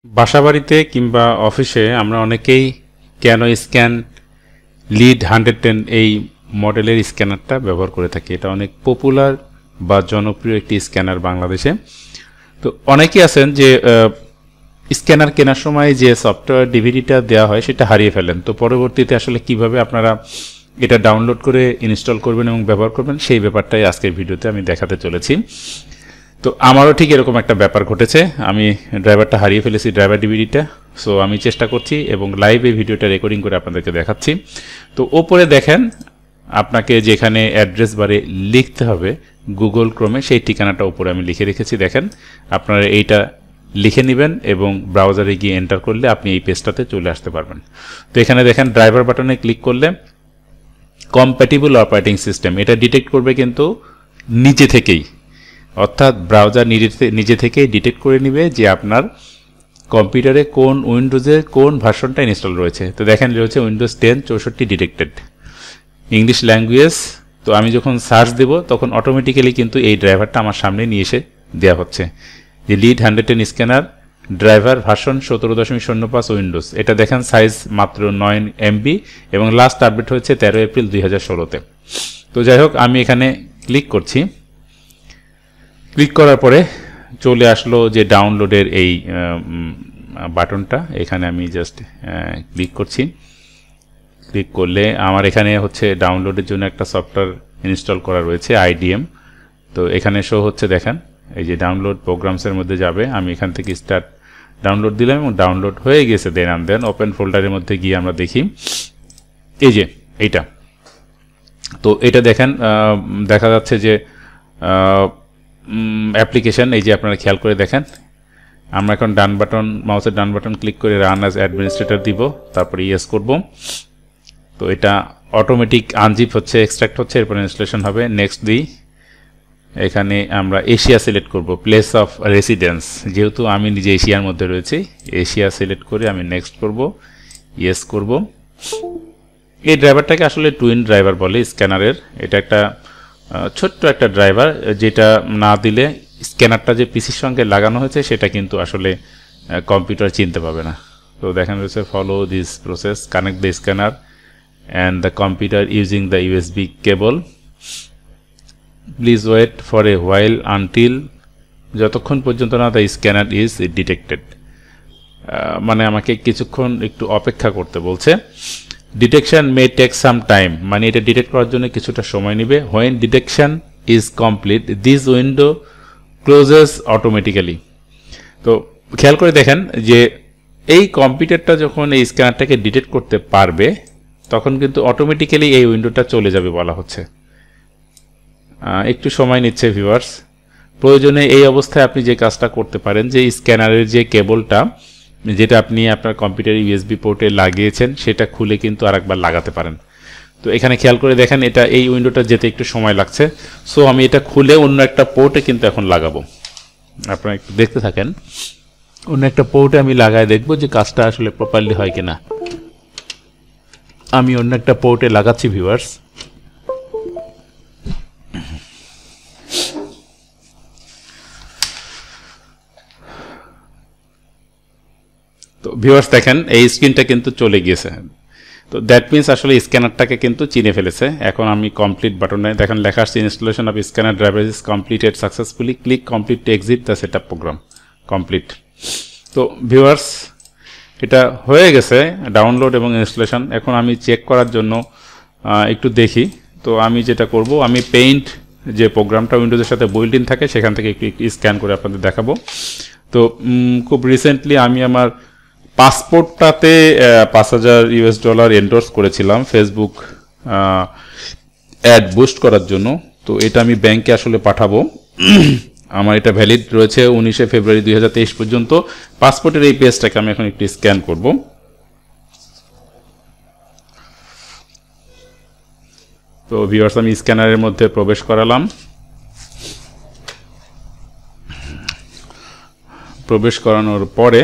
বাসাবাড়িতে কিংবা অফিসে আমরা অনেকেই ক্যানো স্ক্যান লিড 110 এই মডেলের স্ক্যানারটা ব্যবহার করে থাকি। এটা অনেক পপুলার বা জনপ্রিয় একটি স্ক্যানার বাংলাদেশে। তো অনেকেই আছেন যে স্ক্যানার কেনার সময় যে সফটওয়্যার ডিভিডিটা দেওয়া হয় সেটা হারিয়ে ফেলেন। তো পরবর্তীতে আসলে কিভাবে আপনারা এটা ডাউনলোড করে ইনস্টল করবেন এবং ব্যবহার করবেন সেই ব্যাপারটাই আজকের ভিডিওতে আমি দেখাতে চলেছি। তো আমারও ঠিক এরকম একটা ব্যাপার ঘটেছে, আমি ড্রাইভারটা হারিয়ে ফেলেছি, ড্রাইভার ডিভিডিটা। সো আমি চেষ্টা করছি এবং লাইভে ভিডিওটা রেকর্ডিং করে আপনাদেরকে দেখাচ্ছি। তো ওপরে দেখেন আপনাকে যেখানে অ্যাড্রেস বারে লিখতে হবে গুগল ক্রোমে, সেই ঠিকানাটা উপরে আমি লিখে রেখেছি। দেখেন আপনারা এইটা লিখে নেবেন এবং ব্রাউজারে গিয়ে এন্টার করলে আপনি এই পেজটাতে চলে আসতে পারবেন। তো এখানে দেখেন ড্রাইভার বাটনে ক্লিক করলে কম্প্যাটিবল অপারেটিং সিস্টেম এটা ডিটেক্ট করবে কিন্তু নিজে থেকেই, অর্থাৎ ব্রাউজার নিজে থেকেই ডিটেক্ট করে নেবে যে আপনার কম্পিউটারে কোন উইন্ডোজের কোন ভার্সনটা ইনস্টল রয়েছে। তো দেখেন রয়েছে উইন্ডোজ 10 64 ডিটেক্টেড, ইংলিশ ল্যাঙ্গুয়েজ। তো আমি যখন সার্চ দেব তখন অটোমেটিক্যালি কিন্তু এই ড্রাইভারটা আমার সামনে নিয়ে এসে দেওয়া হচ্ছে যে lead 110 scanner driver version 17.05 Windows. এটা দেখেন সাইজ মাত্র 9 MB এবং লাস্ট আপডেট হয়েছে 13 এপ্রিল 2016-তে। তো যাই হোক, আমি এখানে ক্লিক করছি। ক্লিক করার পরে চলে আসলো যে ডাউনলোডের এই বাটনটা, এখানে আমি জাস্ট ক্লিক করছি। ক্লিক করলে আমার এখানে হচ্ছে ডাউনলোডের জন্য একটা সফটওয়্যার ইনস্টল করা রয়েছে IDM। তো এখানে শো হচ্ছে, দেখেন এই যে ডাউনলোড প্রোগ্রামসের মধ্যে যাবে, আমি এখান থেকে স্টার্ট ডাউনলোড দিলাম এবং ডাউনলোড হয়ে গেছে। দেন ওপেন ফোল্ডারের মধ্যে গিয়ে আমরা দেখি এই যে এইটা। তো এটা দেখেন দেখা যাচ্ছে যে অ্যাপ্লিকেশন, এই যে আপনারা খেয়াল করে দেখেন আমরা এখন ডান বাটন, মাউসের ডান বাটন ক্লিক করে রান অ্যাজ অ্যাডমিনিস্ট্রেটর দিব, তারপরে ইয়েস করব। তো এটা অটোমেটিক আনজিপ হচ্ছে, এক্সট্রাক্ট হচ্ছে, এরপর ইনস্টলেশন হবে। নেক্সট দিই, এখানে আমরা এশিয়া সিলেক্ট করব, প্লেস অফ রেসিডেন্স, যেহেতু আমি নিজে এশিয়ার মধ্যে রয়েছি, এশিয়া সিলেক্ট করে আমি নেক্সট করব, ইয়েস করব। এই ড্রাইভারটাকে আসলে টুইন ড্রাইভার বলে স্ক্যানারের। এটা একটা ছোট্ট একটা ড্রাইভার, যেটা না দিলে স্ক্যানারটা যে পিসির সঙ্গে লাগানো হয়েছে সেটা কিন্তু আসলে কম্পিউটার চিনতে পাবে না। তো দেখেন রয়েছে follow this process, connect the scanner and the computer using the USB cable, please wait for a while until, যতক্ষণ পর্যন্ত না দ্য স্ক্যানার ইজ ডিটেক্টেড, মানে আমাকে কিছুক্ষণ একটু অপেক্ষা করতে বলছে। Detection may take some time, মানে এটা ডিটেক্ট করার জন্য কিছুটা সময় নেবে। When detection is complete this window closes automatically. তো খেয়াল করে দেখেন যে এই কম্পিউটারটা যখন এই স্ক্যানারটাকে ডিটেক্ট করতে পারবে তখন কিন্তু অটোমেটিক্যালি এই উইন্ডোটা চলে যাবে বলা হচ্ছে। একটু সময় নিচ্ছে ভিউয়ার্স। প্রয়োজনে এই অবস্থায় আপনি যে কাজটা করতে পারেন যে স্ক্যানারের যে কেবলটা যেটা আপনি আপনার কম্পিউটারে USB পোর্টে লাগিয়েছেন সেটা খুলে কিন্তু আরেকবার লাগাতে পারেন। তো এখানে খেয়াল করে দেখেন এটা এই উইন্ডোটা যেতে একটু সময় লাগছে। সো আমি এটা খুলে অন্য একটা পোর্টে কিন্তু এখন লাগাবো, আপনারা একটু দেখতে থাকেন। অন্য একটা পোর্টে আমি লাগায় দেখবো যে কাজটা আসলে প্রপারলি হয় কিনা। আমি অন্য একটা পোর্টে লাগাচ্ছি ভিউয়ার্স। তো ভিউয়ার্স দেখেন এই স্ক্রিনটা কিন্তু চলে গিয়েছে। তো দ্যাট মিনস আসলে স্ক্যানারটাকে কিন্তু চিনে ফেলেছে। এখন আমি কমপ্লিট বাটনে দেখেন লেখা আসছে installation of scanner driver is completed successfully, click complete to exit the setup program, complete. তো ভিউয়ার্স এটা হয়ে গেছে ডাউনলোড এবং ইনস্টলেশন। এখন আমি চেক করার জন্য একটু দেখি। তো আমি যেটা করব, আমি পেইন্ট যে প্রোগ্রামটা উইন্ডোজের সাথে বুইল্ট ইন থাকে সেখান থেকে একটু স্ক্যান করে আপনাদের দেখাবো। তো খুব রিসেন্টলি আমি আমার পাসপোর্টটাতে $5000 এন্ডোর্স করেছিলাম ফেসবুক অ্যাড বুস্ট করার জন্য। তো এটা আমি ব্যাংকে আসলে পাঠাবো। আমার এটা ভ্যালিড রয়েছে 19 ফেব্রুয়ারি 2023 পর্যন্ত। পাসপোর্টের এই পেজটাকে আমি এখন একটু স্ক্যান করব। তো ভিউয়ার্স আমি স্ক্যানারের মধ্যে প্রবেশ করালাম। প্রবেশ করানোর পরে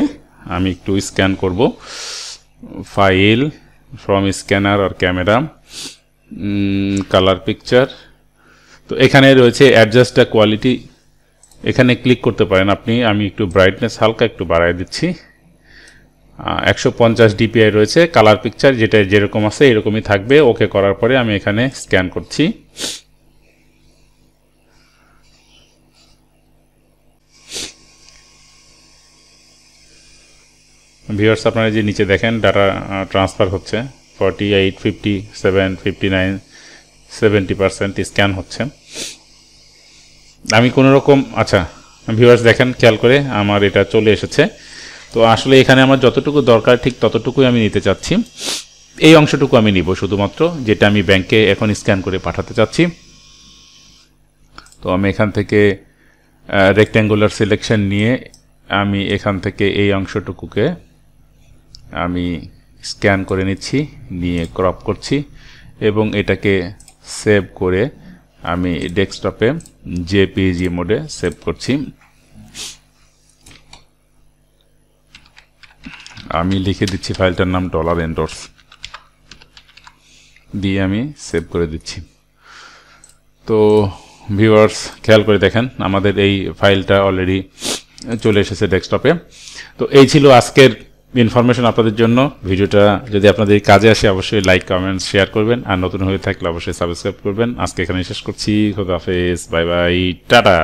আমি একটু স্ক্যান করব, ফাইল ফ্রম স্ক্যানার আর ক্যামেরা, কালার পিকচার। তো এখানে রয়েছে অ্যাডজাস্ট দ্য কোয়ালিটি, এখানে ক্লিক করতে পারেন আপনি। আমি একটু ব্রাইটনেস হালকা একটু বাড়ায় দিচ্ছি, 150 dpi রয়েছে, কালার পিকচার যেটা যেরকম আছে এরকমই থাকবে। ওকে করার পরে আমি এখানে স্ক্যান করছি। ভিউয়ার্স আপনারা যে নিচে দেখেন ডাটা ট্রান্সফার হচ্ছে 48, 57, 59, 70% স্ক্যান হচ্ছে। আমি কোনো রকম আচ্ছা ভিউয়ার্স দেখেন খেয়াল করে আমার এটা চলে এসেছে। তো আসলে এখানে আমার যতটুকু দরকার ঠিক ততটুকুই আমি নিতে চাচ্ছি। এই অংশটুকু আমি নিব শুধুমাত্র, যেটা আমি ব্যাংকে এখন স্ক্যান করে পাঠাতে চাচ্ছি। তো আমি এখান থেকে রেক্ট্যাঙ্গুলার সিলেকশন নিয়ে আমি এখান থেকে এই অংশটুকুকে আমি স্ক্যান করে নিচ্ছি, নিয়ে ক্রপ করছি এবং এটাকে সেভ করে আমি ডেস্কটপে জেপিজি মোডে সেভ করছি। আমি লিখে দিচ্ছি ফাইলটার নাম $endorse দিয়ে আমি সেভ করে দিচ্ছি। তো ভিউয়ার্স খেয়াল করে দেখেন আমাদের এই ফাইলটা অলরেডি চলে এসেছে ডেস্কটপে। তো এই ছিল আজকের ইনফরমেশন আপনাদের জন্য। ভিডিওটা যদি আপনাদের কাজে আসে অবশ্যই লাইক, কমেন্ট, শেয়ার করবেন, আর নতুন হয়ে থাকলে অবশ্যই সাবস্ক্রাইব করবেন। আজকে এখানে শেষ করছি। খোদা হাফেজ, বাই বাই, টাটা।